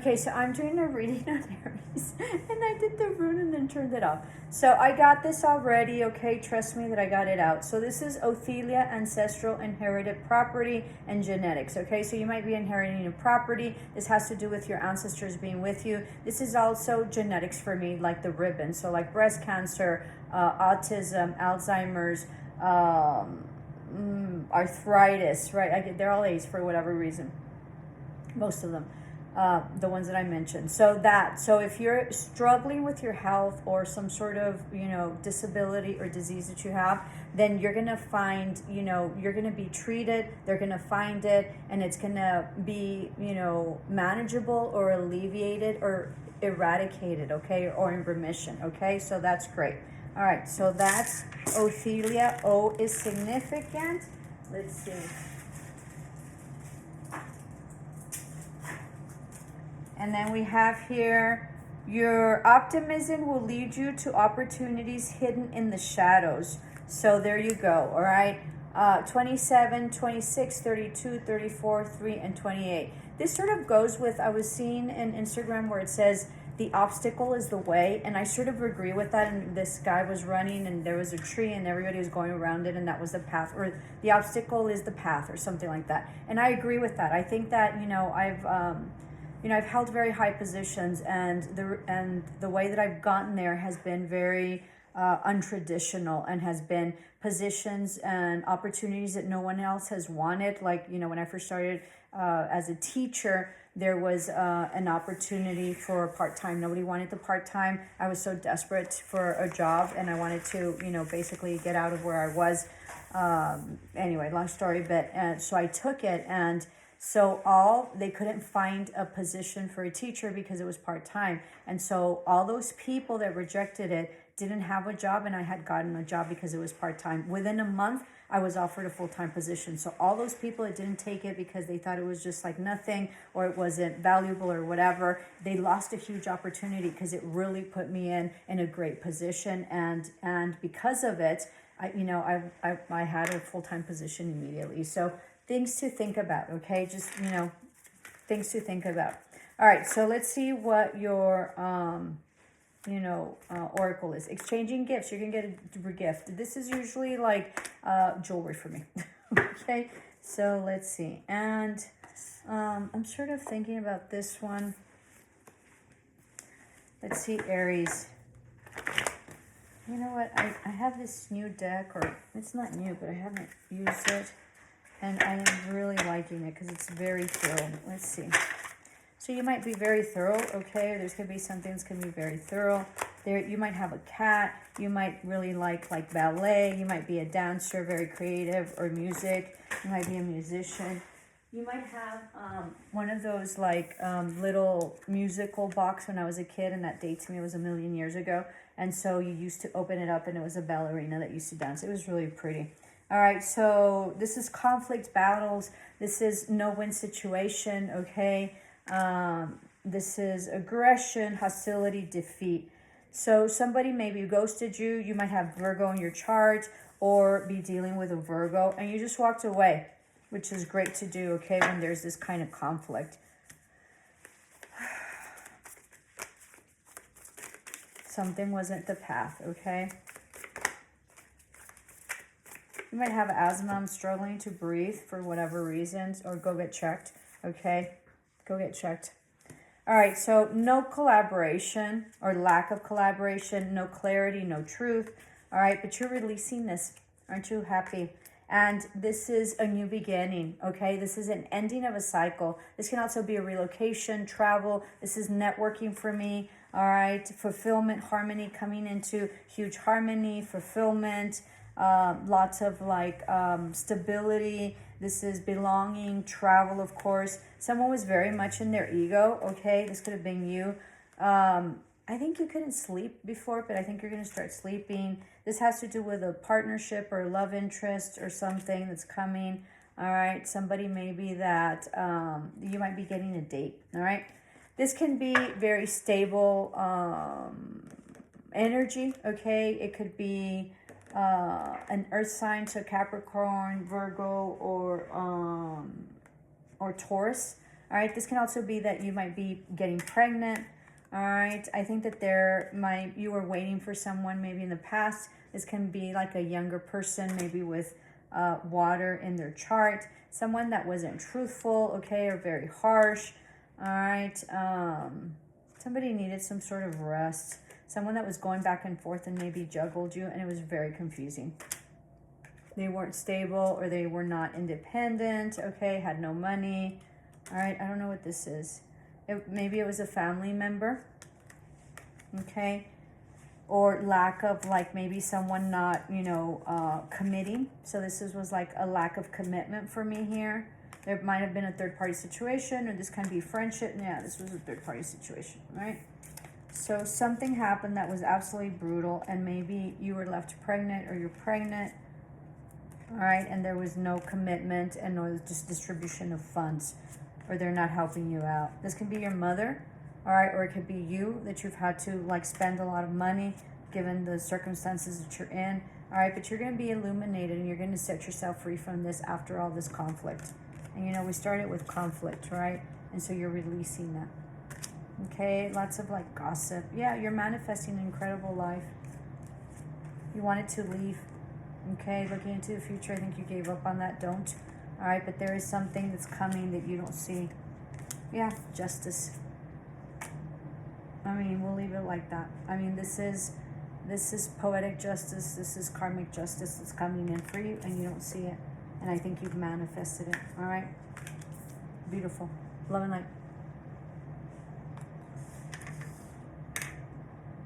Okay, so I'm doing a reading on Aries, and I did the rune and then turned it off. So I got this already, okay? Trust me that I got it out. So this is Ophelia, ancestral, inherited property, and genetics, okay? So you might be inheriting a property. This has to do with your ancestors being with you. This is also genetics for me, like the ribbon. So like breast cancer, autism, Alzheimer's, arthritis, right? They're all A's for whatever reason, most of them. The ones that I mentioned. So if you're struggling with your health or some sort of, disability or disease that you have, then you're going to find, you're going to be treated, they're going to find it, and it's going to be, manageable or alleviated or eradicated, okay, or in remission, okay? So that's great. All right, so that's Ophelia. O is significant. Let's see. And then we have here, your optimism will lead you to opportunities hidden in the shadows. So there you go, all right? 27, 26, 32, 34, 3, and 28. This sort of goes with, I was seeing in Instagram where it says, the obstacle is the way, and I sort of agree with that. And this guy was running and there was a tree and everybody was going around it and that was the path, or the obstacle is the path, or something like that. And I agree with that. I think that, I've held very high positions, and the way that I've gotten there has been very untraditional, and has been positions and opportunities that no one else has wanted. Like, when I first started as a teacher, there was an opportunity for part-time. Nobody wanted the part-time. I was so desperate for a job, and I wanted to, basically get out of where I was. Anyway, long story, but so I took it, and so they couldn't find a position for a teacher because it was part-time. And so all those people that rejected it didn't have a job, and I had gotten a job because it was part-time. Within a month, I was offered a full-time position. So all those people that didn't take it because they thought it was just like nothing, or it wasn't valuable or whatever, they lost a huge opportunity, because it really put me in a great position. And because of it, I had a full-time position immediately. So things to think about, okay? Just, things to think about. All right, so let's see what your, oracle is. Exchanging gifts. You're going to get a gift. This is usually like jewelry for me. Okay, so let's see. And I'm sort of thinking about this one. Let's see, Aries. You know what? I have this new deck, or it's not new, but I haven't used it. And I am really liking it because it's very thorough. Let's see. So you might be very thorough, okay? There's going to be something that's going to be very thorough. You might have a cat. You might really like ballet. You might be a dancer, very creative, or music. You might be a musician. You might have one of those little musical box when I was a kid, and that dates me. It was a million years ago. And so you used to open it up, and it was a ballerina that used to dance. It was really pretty. All right, so this is conflict, battles. This is no-win situation, okay? This is aggression, hostility, defeat. So somebody maybe ghosted you. You might have Virgo in your chart, or be dealing with a Virgo, and you just walked away, which is great to do, okay, when there's this kind of conflict. Something wasn't the path, okay? You might have asthma. I'm struggling to breathe for whatever reasons, or go get checked, okay? Go get checked. All right, so no collaboration, or lack of collaboration, no clarity, no truth. All right, but you're releasing this. Aren't you happy? And this is a new beginning, okay? This is an ending of a cycle. This can also be a relocation, travel. This is networking for me, all right? Fulfillment, harmony, coming into huge harmony, fulfillment, lots of stability. This is belonging, travel, of course. Someone was very much in their ego, okay? This could have been you. I think you couldn't sleep before, but I think you're going to start sleeping. This has to do with a partnership or love interest or something that's coming, all right? Somebody maybe that you might be getting a date, all right? This can be very stable energy, okay? It could be an earth sign, so Capricorn, Virgo, or Taurus, All right, this can also be that you might be getting pregnant. All right, I think that you were waiting for someone maybe in the past. This can be like a younger person, maybe with water in their chart. Someone that wasn't truthful, okay, or very harsh. All right, somebody needed some sort of rest. Someone that was going back and forth and maybe juggled you, and it was very confusing. They weren't stable, or they were not independent, okay, had no money. All right, I don't know what this is. Maybe it was a family member, okay, or lack of, like, maybe someone not, you know, committing. So this was like a lack of commitment for me here. There might have been a third-party situation, or this can be friendship. Yeah, this was a third-party situation, right? So something happened that was absolutely brutal, and maybe you were left pregnant, or you're pregnant, all right, and there was no commitment and no just distribution of funds, or they're not helping you out. This can be your mother, all right, or it could be you, that you've had to, like, spend a lot of money given the circumstances that you're in, all right, but you're going to be illuminated, and you're going to set yourself free from this after all this conflict. And, you know, we started with conflict, right? And so you're releasing that. Okay, lots of, like, gossip. Yeah, you're manifesting an incredible life. You wanted to leave. Okay, looking into the future, I think you gave up on that. Don't. All right, but there is something that's coming that you don't see. Yeah, justice. I mean, we'll leave it like that. I mean, this is poetic justice. This is karmic justice that's coming in for you, and you don't see it. And I think you've manifested it. All right? Beautiful. Love and light.